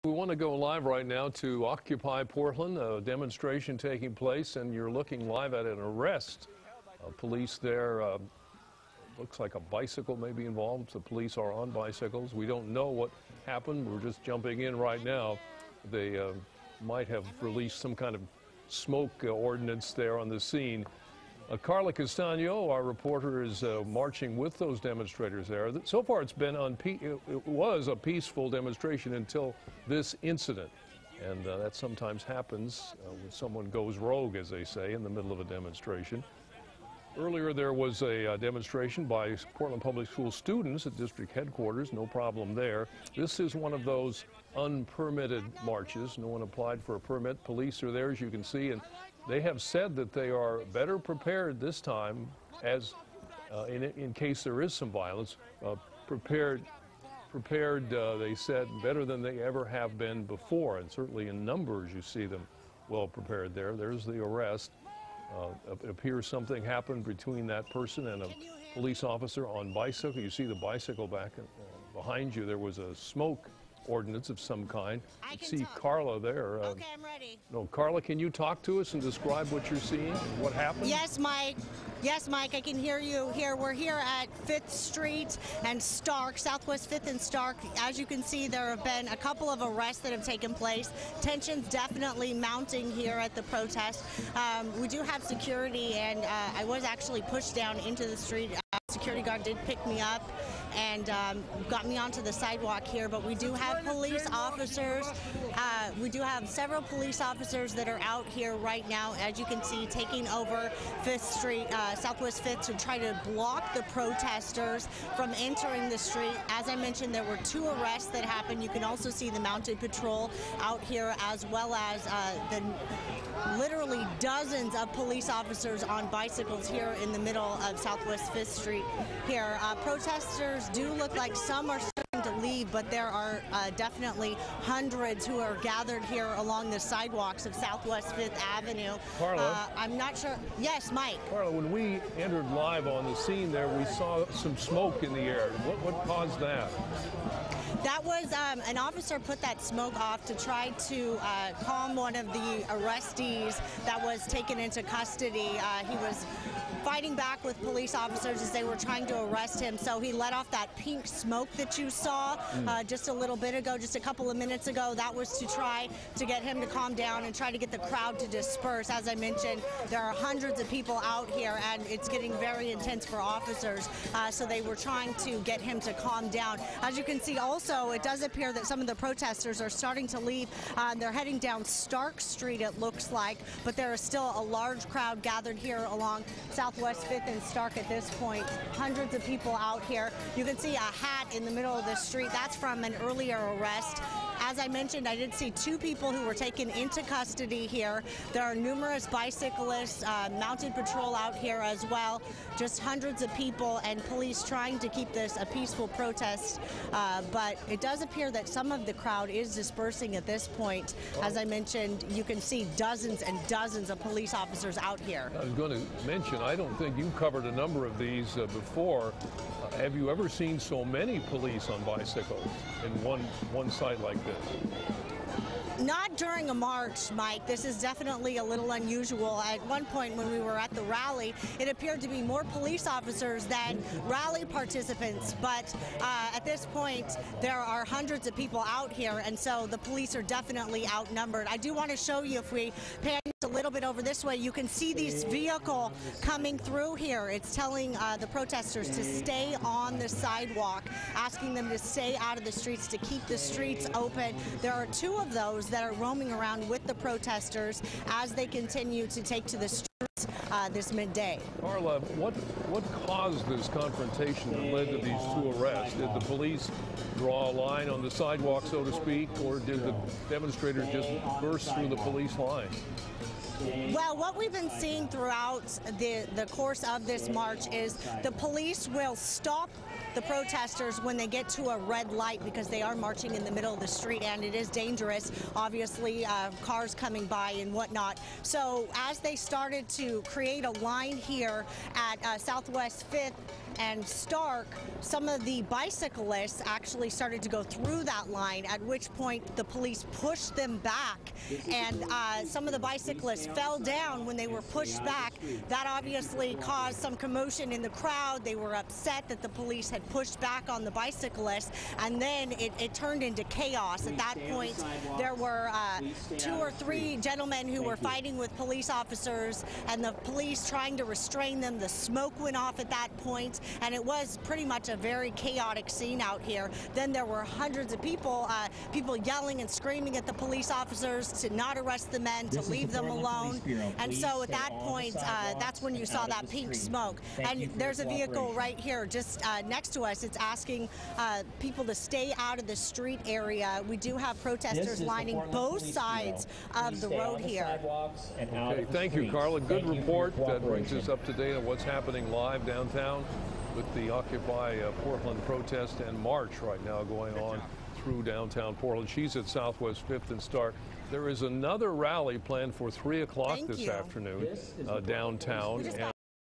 We want to go live right now to Occupy Portland, a demonstration taking place, and you're looking live at an arrest. Police there, looks like a bicycle may be involved. The police are on bicycles. We don't know what happened. We're just jumping in right now. They might have released some kind of smoke ordinance there on the scene. Carla Castano, our reporter, is marching with those demonstrators there. So far, it was a peaceful demonstration until this incident, and that sometimes happens when someone goes rogue, as they say, in the middle of a demonstration. Earlier, there was a demonstration by Portland Public School students at district headquarters. No problem there. This is one of those unpermitted marches. No one applied for a permit. Police are there, as you can see, and they have said that they are better prepared this time, as in case there is some violence. Prepared, they said, better than they ever have been before, and certainly in numbers you see them well prepared there. There's the arrest. It appears something happened between that person and a police officer on bicycle. You see the bicycle back behind you. There was a smoke ordinance of some kind. You see Carla there. Okay, I'm ready. No, Carla, can you talk to us and describe what you're seeing and what happened? Yes, Mike. Yes, Mike, I can hear you here. We're here at 5th Street and Stark, Southwest 5th and Stark. As you can see, there have been a couple of arrests that have taken place. Tensions definitely mounting here at the protest. We do have security, and I was actually pushed down into the street. Security guard did pick me up and got me onto the sidewalk here, but we do have police officers. We do have several police officers that are out here right now, as you can see, taking over 5th Street, Southwest 5th, to try to block the protesters from entering the street. As I mentioned, there were 2 arrests that happened. You can also see the mounted patrol out here, as well as the literally dozens of police officers on bicycles here in the middle of Southwest 5th Street here. Protesters do look like some are starting to leave, but there are definitely hundreds who are gathered here along the sidewalks of Southwest 5th Avenue. Carla? I'm not sure. Yes, Mike. Carla, when we entered live on the scene there, we saw some smoke in the air. What caused that? That was an officer put that smoke off to try to calm one of the arrestees that was taken into custody. He was fighting back with police officers as they were trying to arrest him, so he let off that pink smoke that you saw just a little bit ago, just a couple of minutes ago. That was to try to get him to calm down and try to get the crowd to disperse. As I mentioned, there are hundreds of people out here, and it's getting very intense for officers, so they were trying to get him to calm down. As you can see also, it does appear that some of the protesters are starting to leave. They're heading down Stark Street, it looks like, but there is still a large crowd gathered here along Southwest 5th and Stark at this point. Hundreds of people out here. You can see a hat in the middle of the street. That's from an earlier arrest. As I mentioned, I did see 2 people who were taken into custody here. There are numerous bicyclists, mounted patrol out here as well. Just hundreds of people and police trying to keep this a peaceful protest. But it does appear that some of the crowd is dispersing at this point. As I mentioned, you can see dozens and dozens of police officers out here. I was going to mention, I don't think you've covered a number of these before. Have you ever seen so many police on bicycles in one site like this? Not during a march, Mike. This is definitely a little unusual. At one point when we were at the rally, it appeared to be more police officers than rally participants. But at this point, there are hundreds of people out here, and so the police are definitely outnumbered. I do want to show you, if we pan a little bit over this way, you can see this vehicle coming through here. It's telling the protesters to stay on the sidewalk, asking them to stay out of the streets, to keep the streets open. There are 2 of those that are roaming around with the protesters as they continue to take to the streets this midday. Carla, what caused this confrontation that led to these 2 arrests? Did the police draw a line on the sidewalk, so to speak, or did the demonstrators just burst through the police line? Well, what we've been seeing throughout the course of this march is the police will stop the protesters when they get to a red light, because they are marching in the middle of the street and it is dangerous, obviously, cars coming by and whatnot. So as they started to create a line here at Southwest 5th and Stark, some of the bicyclists actually started to go through that line, at which point the police pushed them back, and some of the bicyclists fell down when they were pushed back. That obviously caused some commotion in the crowd. They were upset that the police had pushed back on the bicyclists, and then it turned into chaos. At that point, there were 2 or 3 gentlemen who were fighting with police officers, and the police trying to restrain them. The smoke went off at that point, and it was pretty much a very chaotic scene out here. Then there were hundreds of people yelling and screaming at the police officers to not arrest the men, to leave them alone. And so at that point, that's when you saw that pink smoke. And there's a vehicle right here just next to us. It's asking people to stay out of the street area. We do have protesters lining both sides of the road here. Okay, thank you, Carla. Good report. That brings us up to date on what's happening live downtown with the Occupy Portland protest and march right now going on through downtown Portland. She's at Southwest 5th and Stark. There is another rally planned for 3 o'clock this afternoon downtown.